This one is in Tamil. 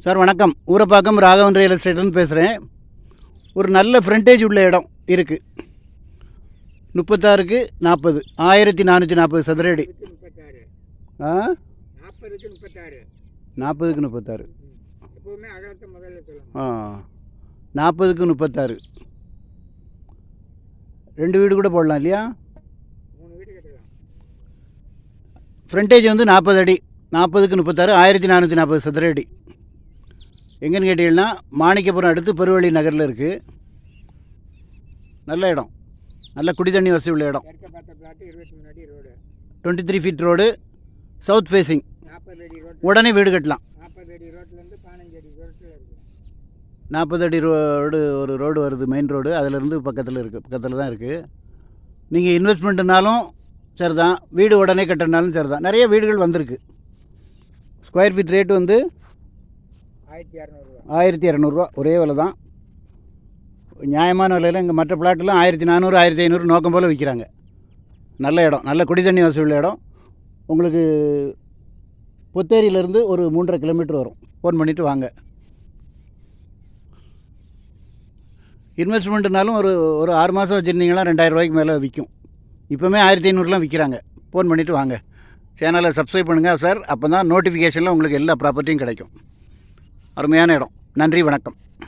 சார் வணக்கம். ஊரப்பாக்கம் ராகவன் ரியல் எஸ்டேட்னு பேசுகிறேன். ஒரு நல்ல ஃப்ரண்டேஜ் உள்ள இடம் இருக்குது. 36க்கு 40, 1440 சதுர அடி. 40க்கு 36. 40க்கு 36. 2 வீடு கூட போடலாம் இல்லையா? ஃப்ரண்டேஜ் வந்து 40 அடி. 40க்கு 36, 1440 சதுர அடி. எங்கேன்னு கேட்டீங்கன்னா மாணிக்கபுரம் அடுத்து பெருவழி நகரில் இருக்குது. நல்ல இடம், நல்ல குடி தண்ணி வசதி உள்ள இடம். 23 ஃபீட் ரோடு, சவுத் ஃபேஸிங். உடனே வீடு கட்டலாம். 40 அடி ரோடு, ஒரு ரோடு வருது, மெயின் ரோடு. அதிலேருந்து பக்கத்தில் தான் இருக்குது. நீங்கள் இன்வெஸ்ட்மெண்ட்டுனாலும் சரி தான், வீடு உடனே கட்டினாலும் சரி தான். நிறைய வீடுகள் வந்திருக்கு. ஸ்கொயர் ஃபீட் ரேட்டு வந்து 1200 ஒரே விலை தான். நியாயமான விலையில் இங்கே மற்ற பிளாட்டெலாம் 1400, 1500 நோக்கம் போல் விற்கிறாங்க. நல்ல இடம், நல்ல குடி தண்ணி வசதி உள்ள இடம். உங்களுக்கு புத்தேரியிலேருந்து ஒரு 3.5 கிலோமீட்டர் வரும். ஃபோன் பண்ணிவிட்டு வாங்க. இன்வெஸ்ட்மெண்ட்டுனாலும் ஒரு 6 மாதம் வச்சுருந்தீங்கன்னா 2000 ரூபாய்க்கு மேலே விற்கும். இப்போவுமே 1500லாம் விற்கிறாங்க. ஃபோன் பண்ணிவிட்டு வாங்க. சேனலை சப்ஸ்கிரைப் பண்ணுங்கள் சார். அப்போ தான் நோட்டிஃபிகேஷனில் உங்களுக்கு எல்லா ப்ராப்பர்ட்டியும் கிடைக்கும். அருமையான இடம். நன்றி, வணக்கம்.